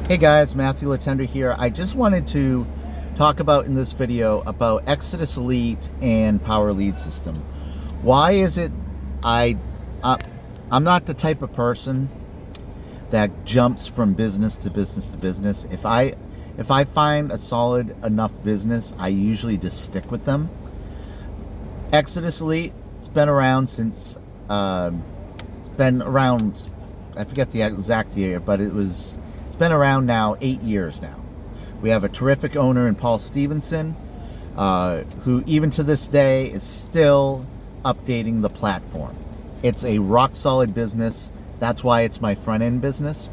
Hey guys, Matthew Letendre here. I just wanted to talk about in this video about Exitus Elite and Power Lead System. Why is it I'm not the type of person that jumps from business to business to business. If I find a solid enough business, I usually just stick with them. Exitus Elite, it's been around since I forget the exact year, but it's been around now 8 years now. We have a terrific owner in Paul Stevenson, who even to this day is still updating the platform. It's a rock solid business. That's why it's my front end business.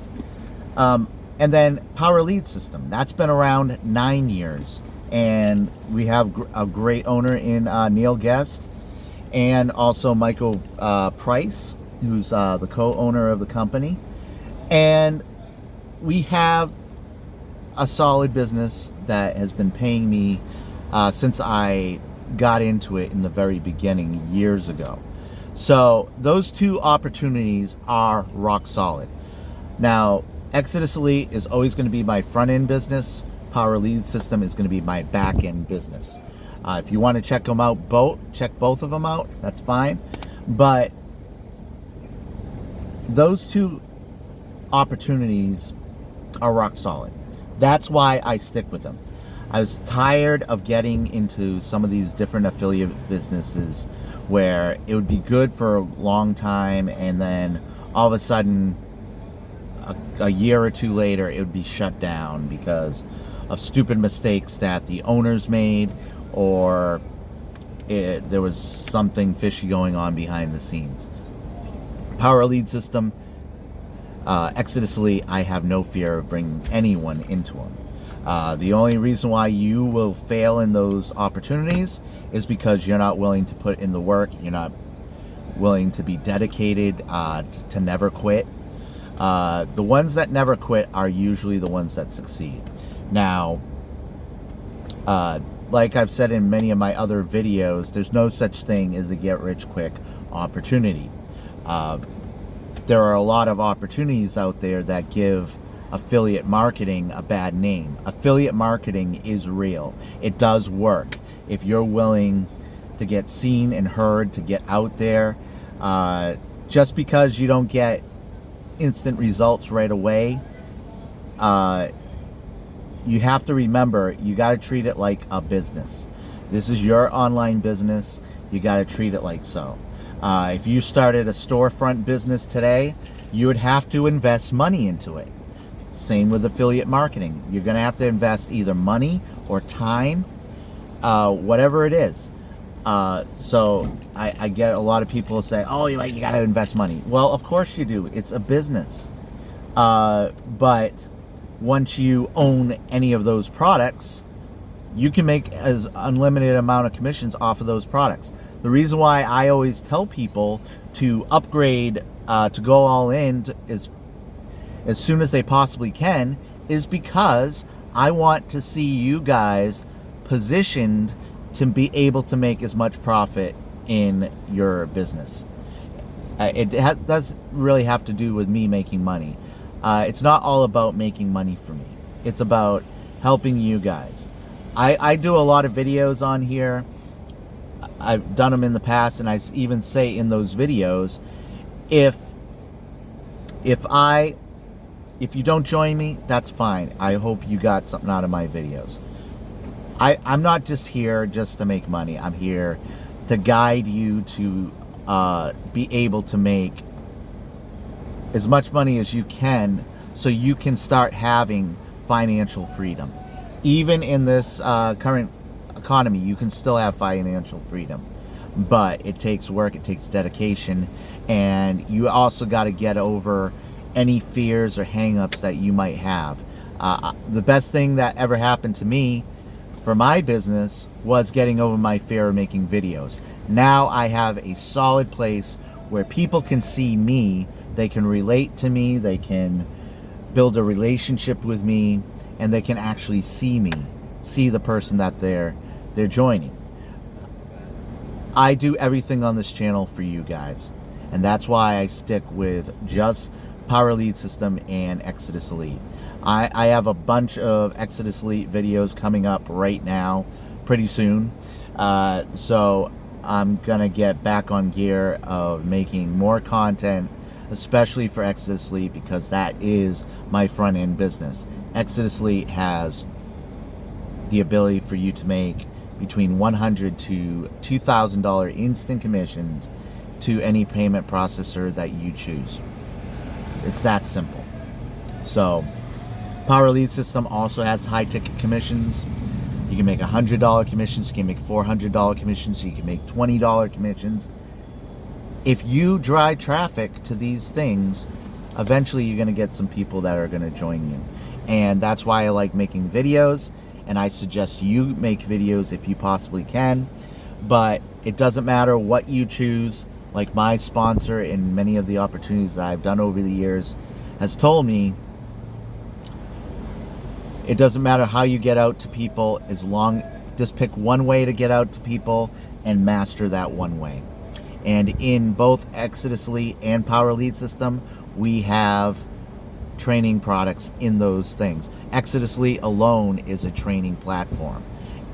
And then Power Lead System, that's been around 9 years. And we have a great owner in Neil Guest, and also Michael Price, who's the co-owner of the company. And we have a solid business that has been paying me since I got into it in the very beginning years ago. So those two opportunities are rock solid. Now, Exitus Elite is always going to be my front end business. Power Lead System is going to be my back end business. If you want to check them out, check both of them out. That's fine. But those two opportunities are rock solid. That's why I stick with them. I was tired of getting into some of these different affiliate businesses where it would be good for a long time, and then all of a sudden a year or two later it would be shut down because of stupid mistakes that the owners made, or there was something fishy going on behind the scenes. Power Lead System, Exitus Elite, I have no fear of bringing anyone into them. The only reason why you will fail in those opportunities is because you're not willing to put in the work. You're not willing to be dedicated to never quit. The ones that never quit are usually the ones that succeed. Now, like I've said in many of my other videos, there's no such thing as a get-rich-quick opportunity. There are a lot of opportunities out there that give affiliate marketing a bad name. Affiliate marketing is real. It does work. If you're willing to get seen and heard, to get out there, just because you don't get instant results right away, you have to remember, you got to treat it like a business. This is your online business. You got to treat it like so. If you started a storefront business today, you would have to invest money into it. Same with affiliate marketing. You're going to have to invest either money or time, whatever it is. So I get a lot of people say, oh, you got to invest money. Well, of course you do. It's a business. But once you own any of those products, you can make as unlimited amount of commissions off of those products. The reason why I always tell people to upgrade, to go all in is as soon as they possibly can, is because I want to see you guys positioned to be able to make as much profit in your business. It doesn't really have to do with me making money. It's not all about making money for me. It's about helping you guys. I do a lot of videos on here. I've done them in the past, and I even say in those videos, if you don't join me, that's fine. I hope you got something out of my videos. I'm not just here just to make money. I'm here to guide you to be able to make as much money as you can, so you can start having financial freedom. Even in this current economy, you can still have financial freedom, but it takes work, it takes dedication, and you also got to get over any fears or hang-ups that you might have. The best thing that ever happened to me for my business was getting over my fear of making videos. Now I have a solid place where people can see me, they can relate to me, they can build a relationship with me, and they can actually see me, see the person that they're joining. I do everything on this channel for you guys, and that's why I stick with just Power Lead System, and Exitus Elite. I have a bunch of Exitus Elite videos coming up right now, pretty soon. So I'm gonna get back on gear of making more content, especially for Exitus Elite, because that is my front end business. Exitus Elite has the ability for you to make between $100 to $2,000 instant commissions to any payment processor that you choose. It's that simple. So Power Lead System also has high ticket commissions. You can make $100 commissions, you can make $400 commissions, you can make $20 commissions. If you drive traffic to these things, eventually you're going to get some people that are going to join you. And that's why I like making videos, and I suggest you make videos if you possibly can. But it doesn't matter what you choose. Like my sponsor in many of the opportunities that I've done over the years has told me, it doesn't matter how you get out to people, as long just pick one way to get out to people and master that one way. And in both Exitus Elite and Power Lead System, we have training products in those things. Exitus Elite alone is a training platform.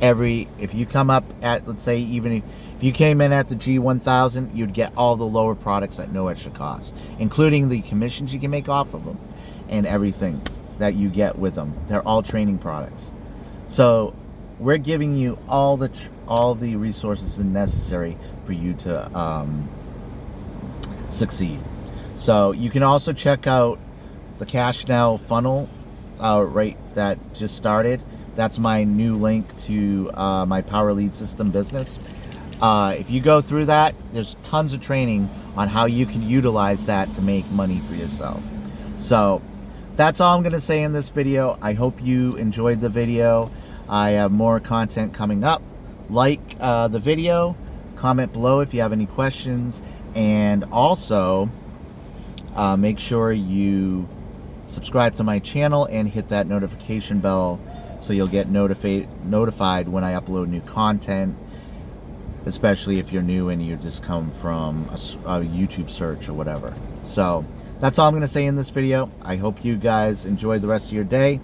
If you come up at, let's say, even if you came in at the G1000, you'd get all the lower products at no extra cost, including the commissions you can make off of them and everything that you get with them. They're all training products. So we're giving you all the resources necessary for you to succeed. So you can also check out the Cash Now funnel right that just started. That's my new link to my Power Lead System business. If you go through that, there's tons of training on how you can utilize that to make money for yourself. So that's all I'm going to say in this video. I hope you enjoyed the video. I have more content coming up. Like the video, comment below if you have any questions, and also make sure you subscribe to my channel and hit that notification bell so you'll get notified when I upload new content, especially if you're new and you just come from a YouTube search or whatever. So that's all I'm going to say in this video. I hope you guys enjoy the rest of your day.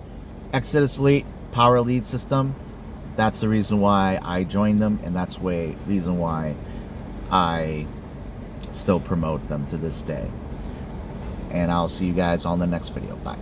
Exitus Elite, Power Lead System, that's the reason why I joined them, and that's the reason why I still promote them to this day. And I'll see you guys on the next video. Bye.